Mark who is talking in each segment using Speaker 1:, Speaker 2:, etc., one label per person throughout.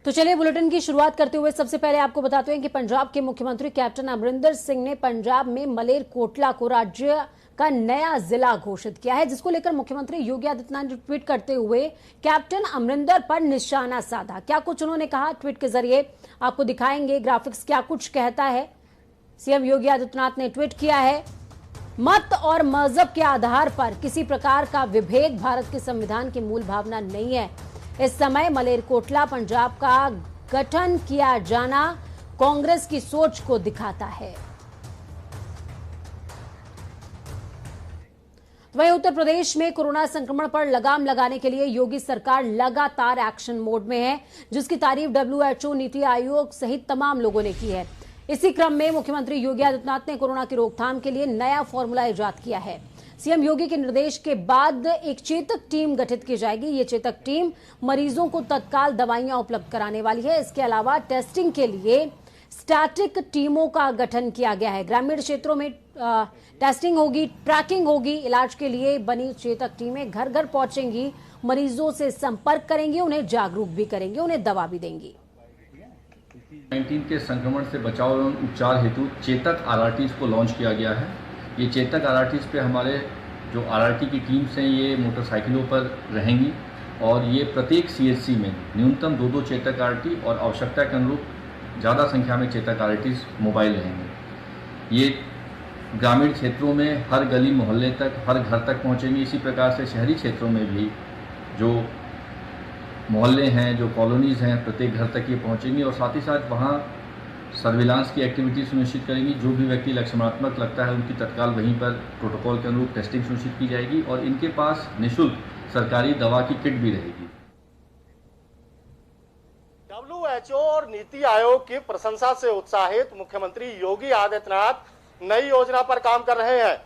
Speaker 1: तो चलिए बुलेटिन की शुरुआत करते हुए सबसे पहले आपको बताते हैं कि पंजाब के मुख्यमंत्री कैप्टन अमरिंदर सिंह ने पंजाब में मलेरकोटला को राज्य का नया जिला घोषित किया है, जिसको लेकर मुख्यमंत्री योगी आदित्यनाथ ने ट्वीट करते हुए कैप्टन अमरिंदर पर निशाना साधा। क्या कुछ उन्होंने कहा, ट्वीट के जरिए आपको दिखाएंगे ग्राफिक्स क्या कुछ कहता है। सीएम योगी आदित्यनाथ ने ट्वीट किया है, मत और मजहब के आधार पर किसी प्रकार का विभेद भारत के संविधान की मूल भावना नहीं है। इस समय मलेरकोटला पंजाब का गठन किया जाना कांग्रेस की सोच को दिखाता है। वहीं उत्तर प्रदेश में कोरोना संक्रमण पर लगाम लगाने के लिए योगी सरकार लगातार एक्शन मोड में है, जिसकी तारीफ WHO, नीति आयोग सहित तमाम लोगों ने की है। इसी क्रम में मुख्यमंत्री योगी आदित्यनाथ ने कोरोना की रोकथाम के लिए नया फॉर्मूला इजाद किया है। सीएम योगी के निर्देश के बाद एक चेतक टीम गठित की जाएगी। ये चेतक टीम मरीजों को तत्काल दवाइयां उपलब्ध कराने वाली है। इसके अलावा टेस्टिंग के लिए स्टैटिक टीमों का गठन किया गया है। ग्रामीण क्षेत्रों में टेस्टिंग होगी, ट्रैकिंग होगी। इलाज के लिए बनी चेतक टीमें घर घर पहुंचेंगी, मरीजों से संपर्क करेंगी, उन्हें जागरूक भी करेंगी, उन्हें दवा भी देंगी।
Speaker 2: 19 के संक्रमण से बचाव एवं उपचार हेतु चेतक आरआरटीज को लॉन्च किया गया है। ये चेतक आरआरटीज पे हमारे जो आरआरटी की टीम्स हैं ये मोटरसाइकिलों पर रहेंगी और ये प्रत्येक सीएचसी में न्यूनतम 2-2 चेतक आरटी और आवश्यकता के अनुरूप ज़्यादा संख्या में चेतक आरआरटीज मोबाइल रहेंगे। ये ग्रामीण क्षेत्रों में हर गली मोहल्ले तक, हर घर तक पहुँचेंगे। इसी प्रकार से शहरी क्षेत्रों में भी जो मोहल्ले हैं, जो कॉलोनीज़ हैं, प्रत्येक घर तक ये पहुँचेंगी और साथ ही साथ वहाँ सर्विलांस की एक्टिविटी सुनिश्चित करेंगी। जो भी व्यक्ति लक्षणात्मक लगता है उनकी तत्काल वहीं पर प्रोटोकॉल के अनुरूप टेस्टिंग सुनिश्चित की जाएगी और इनके पास निःशुल्क सरकारी दवा की किट भी रहेगी।
Speaker 3: WHO और नीति आयोग की प्रशंसा से उत्साहित मुख्यमंत्री योगी आदित्यनाथ नई योजना पर काम कर रहे हैं।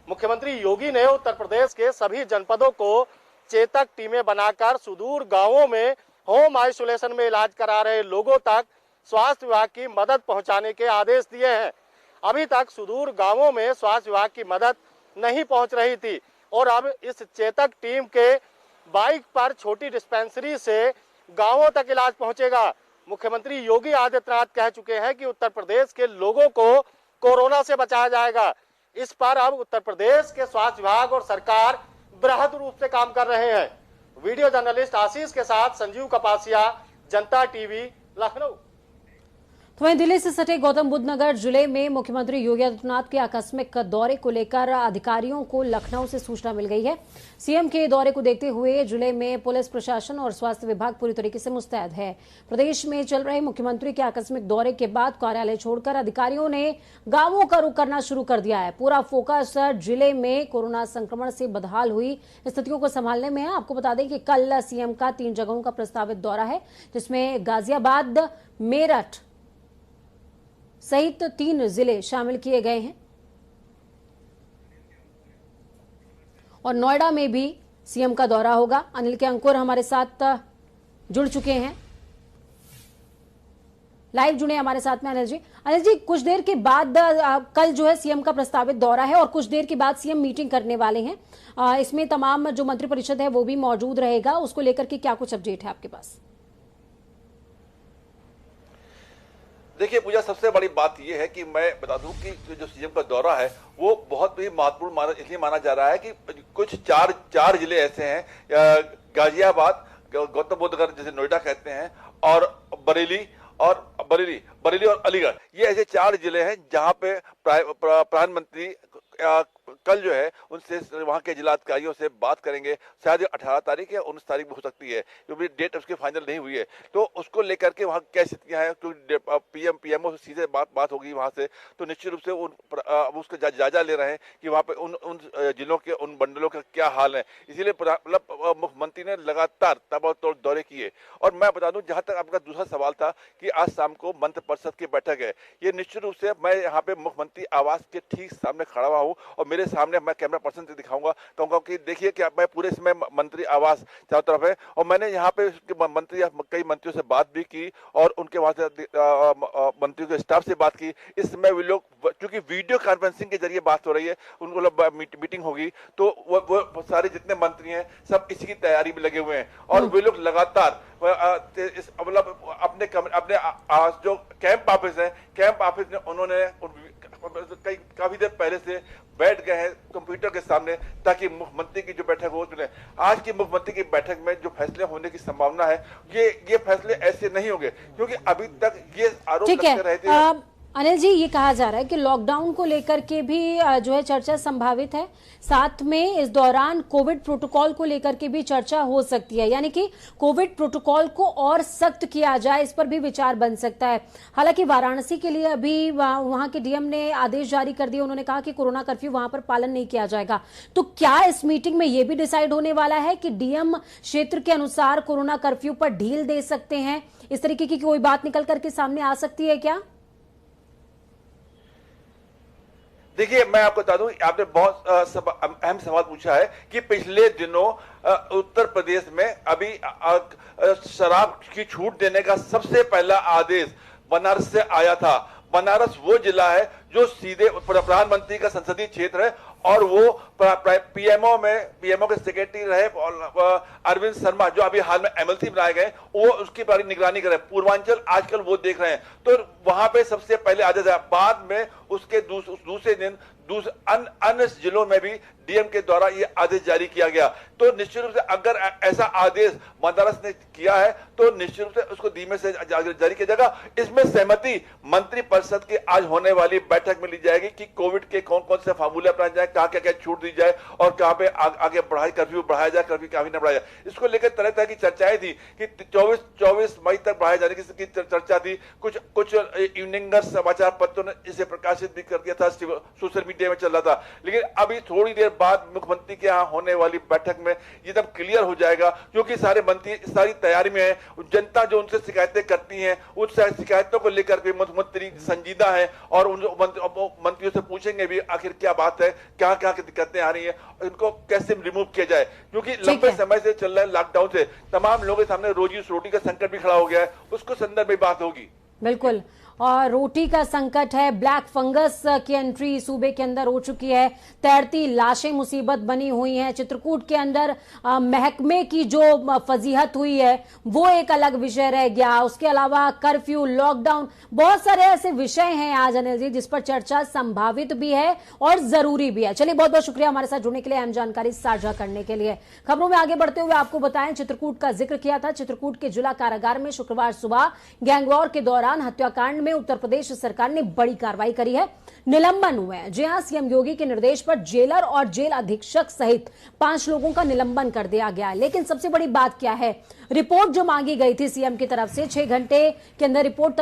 Speaker 3: मुख्यमंत्री योगी ने उत्तर प्रदेश के सभी जनपदों को चेतक टीमें बनाकर सुदूर गांवों में होम आइसोलेशन में इलाज करा रहे लोगों तक स्वास्थ्य विभाग की मदद पहुंचाने के आदेश दिए हैं। अभी तक सुदूर गांवों में स्वास्थ्य विभाग की मदद नहीं पहुंच रही थी और अब इस चेतक टीम के बाइक पर छोटी डिस्पेंसरी से गांवों तक इलाज पहुंचेगा। मुख्यमंत्री योगी आदित्यनाथ कह चुके हैं कि उत्तर प्रदेश के लोगों को कोरोना से बचाया जाएगा। इस पर अब उत्तर प्रदेश के स्वास्थ्य विभाग और सरकार बृहद रूप से काम कर रहे हैं। वीडियो जर्नलिस्ट आशीष के साथ संजीव कपासिया, जनता टीवी, लखनऊ।
Speaker 1: तो वहीं दिल्ली से सटे गौतम बुद्ध नगर जिले में मुख्यमंत्री योगी आदित्यनाथ के आकस्मिक दौरे को लेकर अधिकारियों को लखनऊ से सूचना मिल गई है। सीएम के दौरे को देखते हुए जिले में पुलिस प्रशासन और स्वास्थ्य विभाग पूरी तरीके से मुस्तैद है। प्रदेश में चल रहे मुख्यमंत्री के आकस्मिक दौरे के बाद कार्यालय छोड़कर अधिकारियों ने गांवों का रुख करना शुरू कर दिया है। पूरा फोकस जिले में कोरोना संक्रमण से बदहाल हुई स्थितियों को संभालने में है। आपको बता दें कि कल सीएम का 3 जगहों का प्रस्तावित दौरा है, जिसमें गाजियाबाद, मेरठ सहित 3 जिले शामिल किए गए हैं और नोएडा में भी सीएम का दौरा होगा। अनिल के अंकुर हमारे साथ जुड़ चुके हैं, लाइव जुड़े हमारे साथ में। अनिल जी, कुछ देर के बाद कल जो है सीएम का प्रस्तावित दौरा है और कुछ देर के बाद सीएम मीटिंग करने वाले हैं। इसमें तमाम जो मंत्रिपरिषद है वो भी मौजूद रहेगा। उसको लेकर के क्या कुछ अपडेट है आपके पास?
Speaker 4: देखिए पूजा, सबसे बड़ी बात यह है कि मैं बता दूं कि जो सीएम का दौरा है वो बहुत ही महत्वपूर्ण इसलिए माना जा रहा है कि कुछ चार जिले ऐसे हैं, गाजियाबाद, गौतम बुद्ध नगर जिसे नोएडा कहते हैं, और बरेली और अलीगढ़, ये ऐसे 4 जिले हैं जहां पे प्रधानमंत्री कल जो है उनसे वहां के जिलाधिकारियों से बात करेंगे। शायद 18 तारीख या 19 तारीख में हो सकती है, क्योंकि डेट उसकी फाइनल नहीं हुई है। तो उसको लेकर के वहां क्या स्थितियां हैं, क्योंकि पीएमओ से सीधे बात होगी वहां से, तो निश्चित रूप से उसका जायजा ले रहे हैं कि वहां पे उन जिलों के, उन मंडलों का क्या हाल है। इसीलिए मुख्यमंत्री ने लगातार ताबड़तोड़ दौरे किए। और मैं बता दूं, जहां तक आपका दूसरा सवाल था कि आज शाम को मंत्रिपरिषद की बैठक है, ये निश्चित रूप से मैं यहाँ पे मुख्यमंत्री आवास के ठीक सामने खड़ा हुआ हूँ और मेरे सामने मैं कैमरा पर्सन से दिखाऊंगा, कहूंगा कि देखिए कि मैं पूरे समय मंत्री आवास चारों तरफ है और मैंने यहाँ पे कई मंत्रियों से बात भी की और उनके वहां से मंत्रियों के स्टाफ से बात की। इस समय वे लोग, चूंकि वीडियो कॉन्फ्रेंसिंग के जरिए बात हो रही है, उनको मीटिंग होगी, तो वो सारे जितने मंत्री हैं सब इसी की तैयारी में लगे हुए हैं और वे लोग लगातार मतलब अपने जो कैंप ऑफिस है, कैंप ऑफिस में उन्होंने काफी देर पहले से बैठ गए हैं कंप्यूटर के सामने, ताकि मुख्यमंत्री की जो बैठक हो चुने। आज की मुख्यमंत्री की बैठक में जो फैसले होने की संभावना है, ये फैसले ऐसे नहीं होंगे, क्योंकि अभी तक ये आरोप लगते रहे थे।
Speaker 1: अनिल जी, ये कहा जा रहा है कि लॉकडाउन को लेकर के भी जो है चर्चा संभावित है, साथ में इस दौरान कोविड प्रोटोकॉल को लेकर के भी चर्चा हो सकती है, यानी कि कोविड प्रोटोकॉल को और सख्त किया जाए, इस पर भी विचार बन सकता है। हालांकि वाराणसी के लिए अभी वहां के डीएम ने आदेश जारी कर दिए, उन्होंने कहा कि कोरोना कर्फ्यू वहां पर पालन नहीं किया जाएगा। तो क्या इस मीटिंग में यह भी डिसाइड होने वाला है कि डीएम क्षेत्र के अनुसार कोरोना कर्फ्यू पर ढील दे सकते हैं? इस तरीके की कोई बात निकल करके सामने आ सकती है क्या?
Speaker 4: देखिए, मैं आपको बता दूं, आपने बहुत अहम सवाल पूछा है कि पिछले दिनों उत्तर प्रदेश में अभी शराब की छूट देने का सबसे पहला आदेश बनारस से आया था। बनारस वो जिला है जो सीधे प्रधानमंत्री का संसदीय क्षेत्र है और वो पीएमओ के सेक्रेटरी रहे अरविंद शर्मा, जो अभी हाल में एमएलसी बनाए गए, वो उसकी बारी निगरानी कर रहे हैं। पूर्वांचल आजकल वो देख रहे हैं, तो वहां पे सबसे पहले आदेश आया। बाद में उसके दूसरे दिन अन्य जिलों में भी डीएम के द्वारा ये आदेश जारी किया गया। तो निश्चित रूप से अगर ऐसा आदेश बनारस ने किया है तो निश्चित रूप से उसको धीमे से जारी किया जाएगा। इसमें सहमति मंत्री परिषद की आज होने वाली बैठक में ली जाएगी कि कोविड के कौन कौन से फार्मूले अपनाए जाए, कहां क्या क्या छूट दी जाए और कहां पे आगे कर्फ्यू बढ़ाया जाए, कर्फ्यू कहां न बढ़ाया जाए। इसको लेकर तरह तरह की चर्चाएं थी कि 24 मई तक बढ़ाए जाने की चर्चा थी। कुछ इवनिंग समाचार पत्रों ने इसे प्रकाशित भी कर दिया था, सोशल मीडिया में चल रहा था। लेकिन अभी थोड़ी देर बाद मुख्यमंत्री के यहाँ होने वाली बैठक में ये तब क्लियर हो जाएगा, क्योंकि सारे मंत्री सारी तैयारी में है। जनता जो उनसे शिकायतें करती हैं, उन शिकायतों को लेकर के मुख्यमंत्री संजीदा है और उन मंत्रियों से पूछेंगे भी आखिर क्या बात है, क्या क्या दिक्कतें आ रही हैं, इनको कैसे रिमूव किया जाए। क्योंकि लंबे समय से चल रहे लॉकडाउन से तमाम लोगों के सामने रोजी रोटी का संकट भी खड़ा हो गया है, उसको संदर्भ में बात होगी।
Speaker 1: बिल्कुल, और रोटी का संकट है, ब्लैक फंगस की एंट्री सूबे के अंदर हो चुकी है, तैरती लाशें मुसीबत बनी हुई हैं, चित्रकूट के अंदर महकमे की जो फजीहत हुई है वो एक अलग विषय रह गया। उसके अलावा कर्फ्यू, लॉकडाउन, बहुत सारे ऐसे विषय हैं आज अनिल जी जिस पर चर्चा संभावित भी है और जरूरी भी है। चलिए, बहुत बहुत शुक्रिया हमारे साथ जुड़ने के लिए, अहम जानकारी साझा करने के लिए। खबरों में आगे बढ़ते हुए आपको बताएं, चित्रकूट का जिक्र किया था। चित्रकूट के जिला कारागार में शुक्रवार सुबह गैंगवॉर के दौरान हत्याकांड में उत्तर प्रदेश सरकार ने बड़ी कार्रवाई करी है, निलंबन हुए हैं। जी हां, सीएम योगी के निर्देश पर जेलर और जेल अधीक्षक सहित 5 लोगों का निलंबन कर दिया गया है। लेकिन सबसे बड़ी बात क्या है, रिपोर्ट जो मांगी गई थी सीएम की तरफ से 6 घंटे के अंदर रिपोर्ट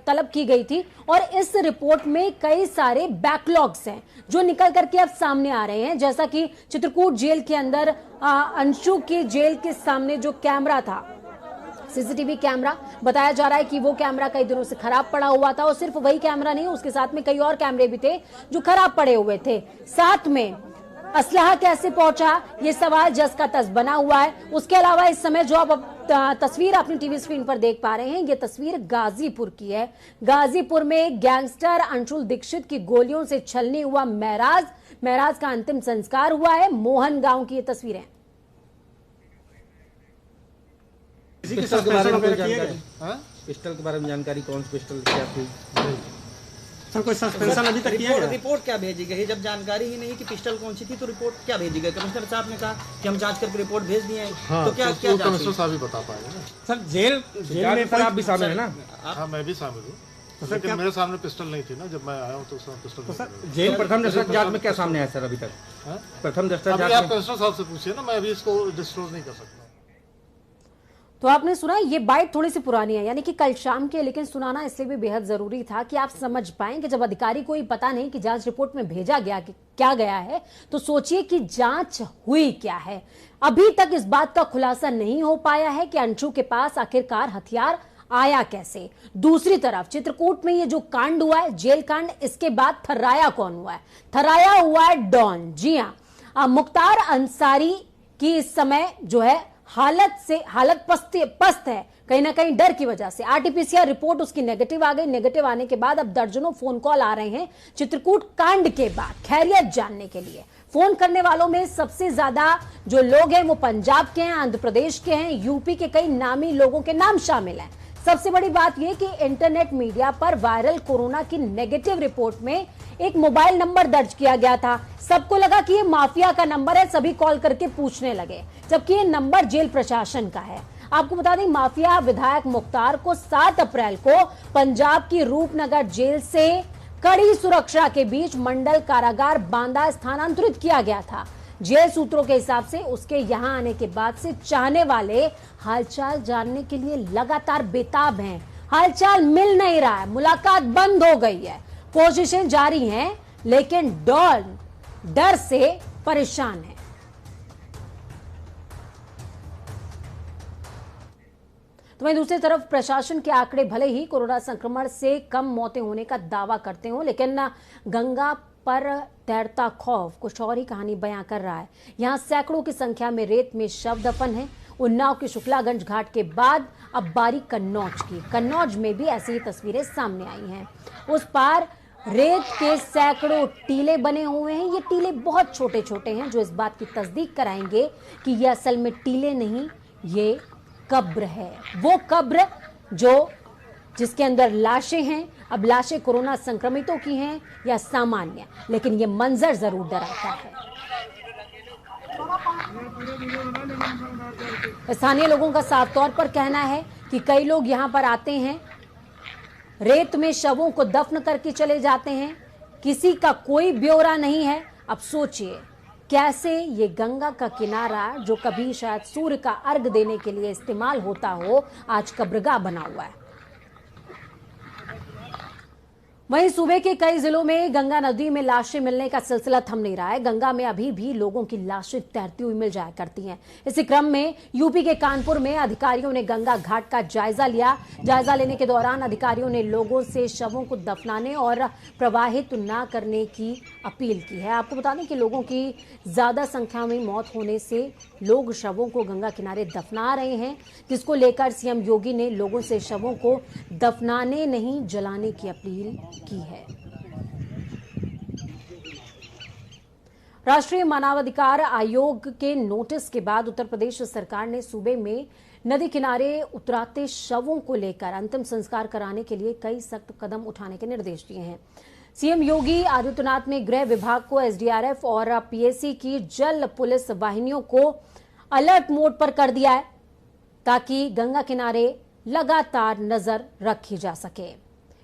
Speaker 1: तलब की गई थी और इस रिपोर्ट में कई सारे बैकलॉग्स हैं जो निकल करके अब सामने आ रहे हैं। जैसा कि चित्रकूट जेल के अंदर अंशु की जेल के सामने जो कैमरा था, सीसीटीवी कैमरा, बताया जा रहा है कि वो कैमरा कई दिनों से खराब पड़ा हुआ था और सिर्फ वही कैमरा नहीं, उसके साथ में कई और कैमरे भी थे जो खराब पड़े हुए थे। साथ में असलहा कैसे पहुंचा, ये सवाल जस का तस बना हुआ है। उसके अलावा इस समय जो आप तस्वीर अपनी टीवी स्क्रीन पर देख पा रहे हैं, ये तस्वीर गाजीपुर की है। गाजीपुर में गैंगस्टर अंशुल दीक्षित की गोलियों से छलनी हुआ महराज का अंतिम संस्कार हुआ है। मोहन गांव की ये तस्वीरें।
Speaker 5: पिस्टल के बारे में कोई जानकारी? पिस्टल के बारे में जानकारी, कौन सी पिस्टल क्या थी?
Speaker 6: सर, कोई सस्पेंशन अभी तक किया गया?
Speaker 7: रिपोर्ट क्या भेजी गई? जब जानकारी ही नहीं कि पिस्टल कौन सी थी तो रिपोर्ट क्या भेजी गई? कमिश्नर साहब ने कहा कि हम जांच करके रिपोर्ट भेज दिए हैं। हाँ, तो क्या
Speaker 6: कमिश्नर साहब ही बता पाएंगे ना। सर, जेल में आप भी शामिल है ना? हाँ, मैं भी शामिल हूँ, लेकिन मेरे सामने पिस्टल नहीं थी ना जब मैं आया हूँ, तो पिस्टल। तो सर,
Speaker 5: जेल प्रथम दृष्टया जांच में क्या सामने आया सर अभी तक? प्रथम दृष्टया जांच
Speaker 6: आप कमिश्नर साहब से पूछिए ना, मैं अभी इसको डिस्क्लोज नहीं कर सकता।
Speaker 1: तो आपने सुना, ये बाइट थोड़ी सी पुरानी है, यानी कि कल शाम की, लेकिन सुनाना इसलिए भी बेहद जरूरी था कि आप समझ पाएं कि जब अधिकारी को ही पता नहीं कि जांच रिपोर्ट में भेजा गया कि क्या गया है, तो सोचिए कि जांच हुई क्या है। अभी तक इस बात का खुलासा नहीं हो पाया है कि अंशु के पास आखिरकार हथियार आया कैसे। दूसरी तरफ चित्रकूट में ये जो कांड हुआ है, जेल कांड, इसके बाद थर्राया कौन हुआ है? थर्राया हुआ है डॉन। जी हाँ, मुख्तार अंसारी की इस समय जो है हालत पस्त है, कहीं ना कहीं डर की वजह से। आरटीपीसीआर रिपोर्ट उसकी नेगेटिव आ गई। नेगेटिव आने के बाद अब दर्जनों फोन कॉल आ रहे हैं चित्रकूट कांड के बाद खैरियत जानने के लिए। फोन करने वालों में सबसे ज्यादा जो लोग हैं वो पंजाब के हैं, आंध्र प्रदेश के हैं, यूपी के कई नामी लोगों के नाम शामिल हैं। सबसे बड़ी बात यह कि इंटरनेट मीडिया पर वायरल कोरोना की नेगेटिव रिपोर्ट में एक मोबाइल नंबर दर्ज किया गया था। सबको लगा कि ये माफिया का नंबर है, सभी कॉल करके पूछने लगे, जबकि ये नंबर जेल प्रशासन का है। आपको बता दें, माफिया विधायक मुख्तार को 7 अप्रैल को पंजाब की रूपनगर जेल से कड़ी सुरक्षा के बीच मंडल कारागार बांदा स्थानांतरित किया गया था। जेल सूत्रों के हिसाब से उसके यहां आने के बाद से चाहने वाले हालचाल जानने के लिए लगातार बेताब हैं। हालचाल मिल नहीं रहा है, मुलाकात बंद हो गई है, कोशिशें जारी हैं, लेकिन डर से परेशान है। तो वहीं दूसरी तरफ प्रशासन के आंकड़े भले ही कोरोना संक्रमण से कम मौतें होने का दावा करते हो, लेकिन गंगा पर तैरता खौफ कुछ और ही कहानी बयां कर रहा है। यहां सैकड़ों की संख्या में रेत में शव दफन है। उन्नाव के शुक्लागंज घाट के बाद अब बारी कन्नौज की। कन्नौज में भी ऐसी ही तस्वीरें सामने आई हैं। उस पार रेत के सैकड़ों टीले बने हुए हैं। ये टीले बहुत छोटे छोटे हैं, जो इस बात की तस्दीक कराएंगे कि ये असल में टीले नहीं, ये कब्र है। वो कब्र जिसके अंदर लाशें हैं। अब लाशें कोरोना संक्रमितों की हैं या सामान्य, लेकिन ये मंजर जरूर डराता है। स्थानीय लोगों का साफ तौर पर कहना है कि कई लोग यहां पर आते हैं, रेत में शवों को दफन करके चले जाते हैं, किसी का कोई ब्यौरा नहीं है। अब सोचिए कैसे ये गंगा का किनारा, जो कभी शायद सूर्य का अर्घ देने के लिए इस्तेमाल होता हो, आज कब्रगाह बना हुआ है। वहीं सूबे के कई जिलों में गंगा नदी में लाशें मिलने का सिलसिला थम नहीं रहा है। गंगा में अभी भी लोगों की लाशें तैरती हुई मिल जाया करती हैं। इसी क्रम में यूपी के कानपुर में अधिकारियों ने गंगा घाट का जायजा लिया। जायजा लेने के दौरान अधिकारियों ने लोगों से शवों को दफनाने और प्रवाहित न करने की अपील की है। आपको बता दें कि लोगों की ज्यादा संख्या में मौत होने से लोग शवों को गंगा किनारे दफना रहे हैं, जिसको लेकर सीएम योगी ने लोगों से शवों को दफनाने नहीं जलाने की अपील की है। राष्ट्रीय मानवाधिकार आयोग के नोटिस के बाद उत्तर प्रदेश सरकार ने सूबे में नदी किनारे उतराते शवों को लेकर अंतिम संस्कार कराने के लिए कई सख्त कदम उठाने के निर्देश दिए हैं। सीएम योगी आदित्यनाथ ने गृह विभाग को एसडीआरएफ और पीएसी की जल पुलिस वाहिनियों को अलर्ट मोड पर कर दिया है, ताकि गंगा किनारे लगातार नजर रखी जा सके।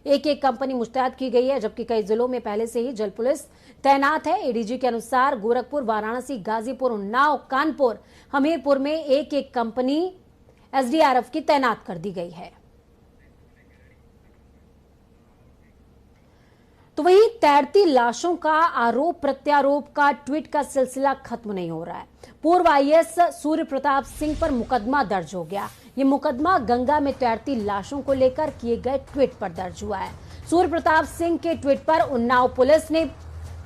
Speaker 1: एक कंपनी मुस्तैद की गई है, जबकि कई जिलों में पहले से ही जल पुलिस तैनात है। एडीजी के अनुसार गोरखपुर, वाराणसी, गाजीपुर, उन्नाव, कानपुर, हमीरपुर में एक कंपनी एसडीआरएफ की तैनात कर दी गई है। तो वहीं तैरती लाशों का आरोप प्रत्यारोप का ट्वीट का सिलसिला खत्म नहीं हो रहा है। पूर्व आईएएस सूर्य प्रताप सिंह पर मुकदमा दर्ज हो गया। ये मुकदमा गंगा में तैरती लाशों को लेकर किए गए ट्वीट पर दर्ज हुआ है। सूर्य प्रताप सिंह के ट्वीट पर उन्नाव पुलिस ने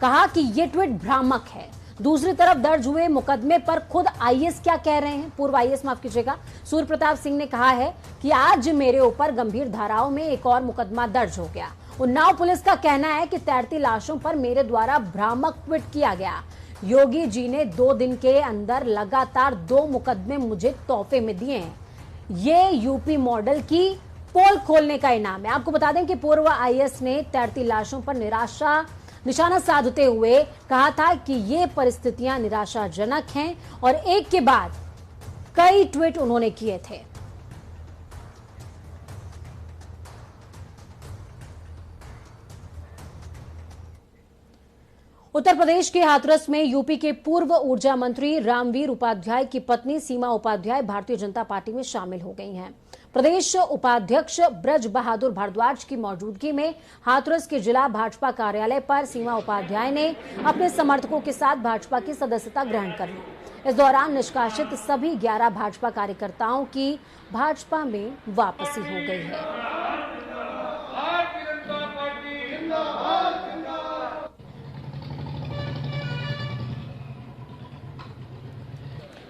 Speaker 1: कहा कि यह ट्वीट भ्रामक है। दूसरी तरफ दर्ज हुए मुकदमे पर खुद आईएएस क्या कह रहे हैं, पूर्व आईएएस माफ कीजिएगा, सूर्य प्रताप सिंह ने कहा है कि आज मेरे ऊपर गंभीर धाराओं में एक और मुकदमा दर्ज हो गया। उन्नाव पुलिस का कहना है कि तैरती लाशों पर मेरे द्वारा भ्रामक ट्वीट किया गया। योगी जी ने 2 दिन के अंदर लगातार 2 मुकदमे मुझे तोहफे में दिए हैं। ये यूपी मॉडल की पोल खोलने का इनाम है। आपको बता दें कि पूर्व आईएएस ने तैरती लाशों पर निशाना साधते हुए कहा था कि ये परिस्थितियां निराशाजनक हैं, और एक के बाद कई ट्वीट उन्होंने किए थे। उत्तर प्रदेश के हाथरस में यूपी के पूर्व ऊर्जा मंत्री रामवीर उपाध्याय की पत्नी सीमा उपाध्याय भारतीय जनता पार्टी में शामिल हो गई हैं। प्रदेश उपाध्यक्ष ब्रज बहादुर भारद्वाज की मौजूदगी में हाथरस के जिला भाजपा कार्यालय पर सीमा उपाध्याय ने अपने समर्थकों के साथ भाजपा की सदस्यता ग्रहण कर ली। इस दौरान निष्कासित सभी 11 भाजपा कार्यकर्ताओं की भाजपा में वापसी हो गई है।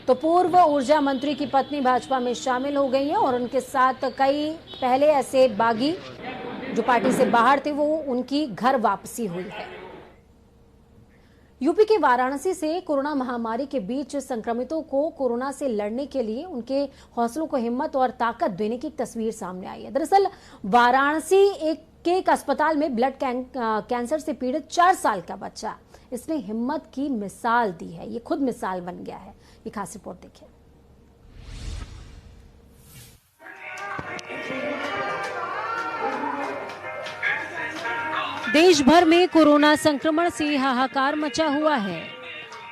Speaker 1: तो तो पूर्व ऊर्जा मंत्री की पत्नी भाजपा में शामिल हो गई है और उनके साथ कई पहले ऐसे बागी जो पार्टी से बाहर थे वो उनकी घर वापसी हुई है। यूपी के वाराणसी से कोरोना महामारी के बीच संक्रमितों को कोरोना से लड़ने के लिए उनके हौसलों को हिम्मत और ताकत देने की एक तस्वीर सामने आई है। दरअसल वाराणसी एक अस्पताल में ब्लड कैंसर से पीड़ित 4 साल का बच्चा, इसने हिम्मत की मिसाल दी है। ये खुद मिसाल बन गया है। ये खास रिपोर्ट देखिए। देश भर में कोरोना संक्रमण से हाहाकार मचा हुआ है।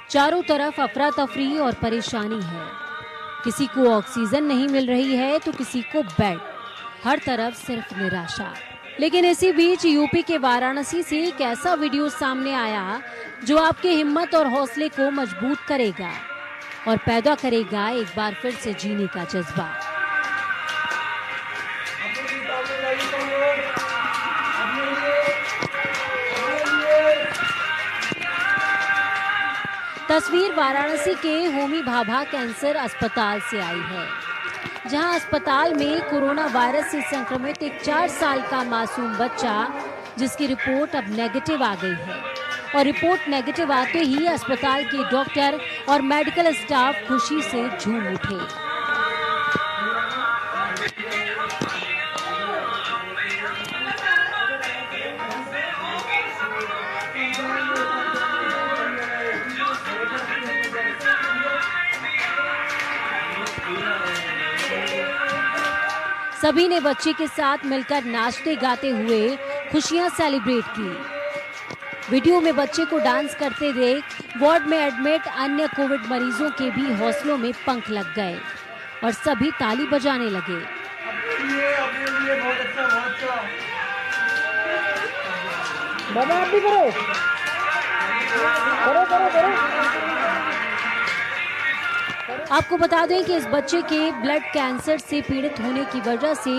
Speaker 1: चारों तरफ अफरा तफरी और परेशानी है। किसी को ऑक्सीजन नहीं मिल रही है तो किसी को बेड, हर तरफ सिर्फ निराशा। लेकिन इसी बीच यूपी के वाराणसी से एक ऐसा वीडियो सामने आया जो आपके हिम्मत और हौसले को मजबूत करेगा और पैदा करेगा एक बार फिर से जीने का जज्बा। तस्वीर वाराणसी के होमी भाभा कैंसर अस्पताल से आई है, जहां अस्पताल में कोरोना वायरस से संक्रमित एक 4 साल का मासूम बच्चा, जिसकी रिपोर्ट अब नेगेटिव आ गई है। और रिपोर्ट नेगेटिव आते ही अस्पताल के डॉक्टर और मेडिकल स्टाफ खुशी से झूम उठे। सभी ने बच्चे के साथ मिलकर नाचते गाते हुए खुशियां सेलिब्रेट की। वीडियो में बच्चे को डांस करते देख वार्ड में एडमिट अन्य कोविड मरीजों के भी हौसलों में पंख लग गए और सभी ताली बजाने लगे।
Speaker 8: बाबा आप भी करो, करो करो करो।
Speaker 1: आपको बता दें कि इस बच्चे के ब्लड कैंसर से पीड़ित होने की वजह से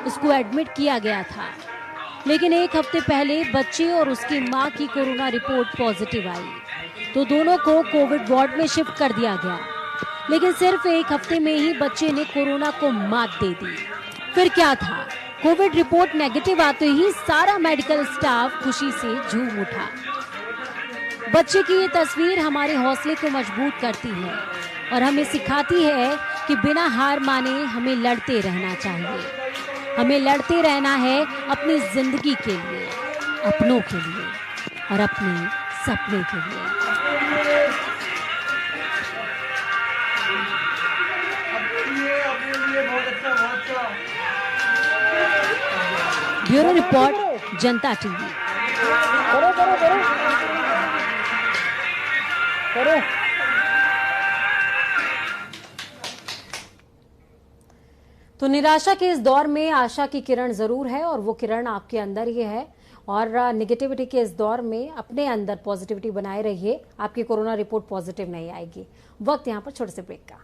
Speaker 1: इसको एडमिट किया गया था, लेकिन एक हफ्ते पहले बच्चे और उसकी मां की कोरोना रिपोर्ट पॉजिटिव आई, तो दोनों को कोविड वार्ड में शिफ्ट कर दिया गया। लेकिन सिर्फ एक हफ्ते में ही बच्चे ने कोरोना को मात दे दी। फिर क्या था, कोविड रिपोर्ट नेगेटिव आते ही सारा मेडिकल स्टाफ खुशी से झूम उठा। बच्चे की ये तस्वीर हमारे हौसले को मजबूत करती है और हमें सिखाती है कि बिना हार माने हमें लड़ते रहना चाहिए। हमें लड़ते रहना है अपनी जिंदगी के लिए, अपनों के लिए और अपने सपने के लिए। ब्यूरो रिपोर्ट, जनता टीवी।
Speaker 8: करो करो करो करो।
Speaker 1: तो निराशा के इस दौर में आशा की किरण जरूर है और वो किरण आपके अंदर ही है। और निगेटिविटी के इस दौर में अपने अंदर पॉजिटिविटी बनाए रहिए, आपकी कोरोना रिपोर्ट पॉजिटिव नहीं आएगी। वक्त यहाँ पर छोटे से ब्रेक का।